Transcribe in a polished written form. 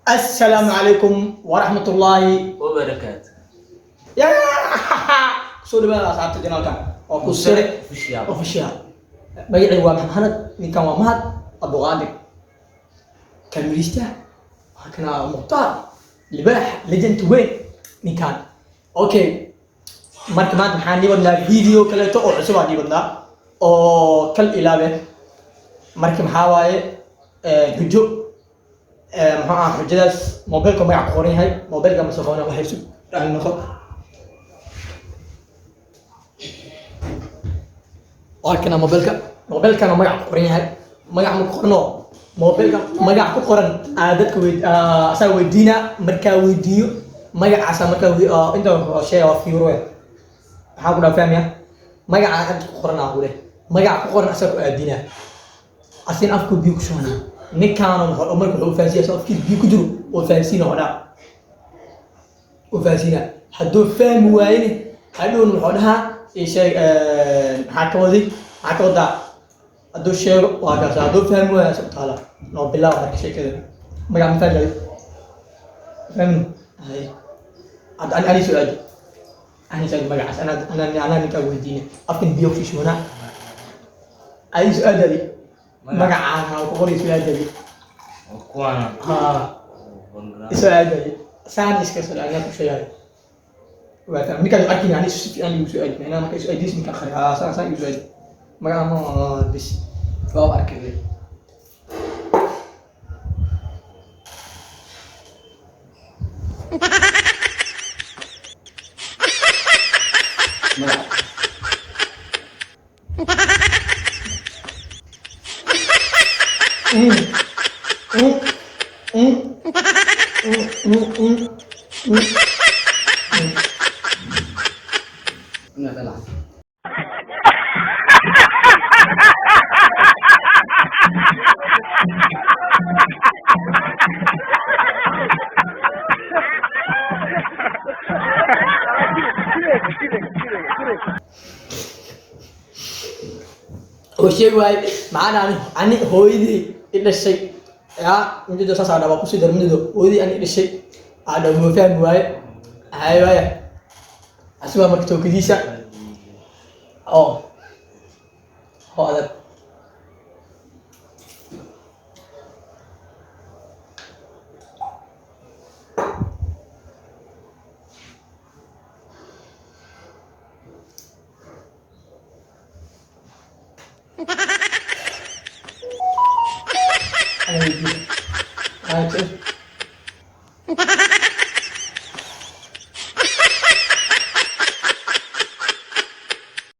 السلام عليكم ورحمة الله وبركاته. يا سوري بقى أصحاب الجنال كان أو كسر official. official بيعي ومحمد نكان ومهد أبو غادر كاميريستا هكنا مختار لباح ليجند وين نكان أوكي marka maanta waxaan nii wadnaa video kaleeto oo cusub aan nii wadnaa oo kal ilaabe marka maxaa waaye xujo maxaa ah xujadaas mobilka magac ku qoran yahay mobilka ma soo qabanaa waxay sug raali noqo arkana mobilkana magac ku qoran yahay magac ma ku qorno mobilka magac ku qoran dadka asaa weydiina markaa weydiiyo magacaasa markaa inta shay oo fiiro waxaa ku dhaafahmaya magaca hadda ku qoran ah kule magaca ku qoran asaa ku aadina asin afku biyo ku shubana ninkaan oo marka wuxuu fahansiyaa soo afkiis biyo ku jiro oo fahansiina oo dhaa oo fahansiina hadduu fahmi waayne hadhown wuxuu dhahaa isheeg maxaa ka wadaa hadduu sheego waa kaas hadduu fahmi waayo asoo taala noo bilaab marka sheekada magaca ma fahmi fahmin hay ani su-aal أنا سأل مجلس أنا نكا وديني أفكن بيوك في شونا أي سؤال دلي مجا عنها وقولي سؤال دلي وكوانا سؤال دلي سان إسكت سؤال أنا كشيء وقت نكا أكيد يعني سؤال أنا ما كسؤال ديس نكا خير سان سؤال مجا ما بس فاو أكيد وشيء واي معنا أنا هويدي إلا الشيء يا من جد أساس على وقصي در من جد هويدي أنا إلا الشيء على مفهم واي هاي واي أسمع مكتوب كديسة أو هذا أنا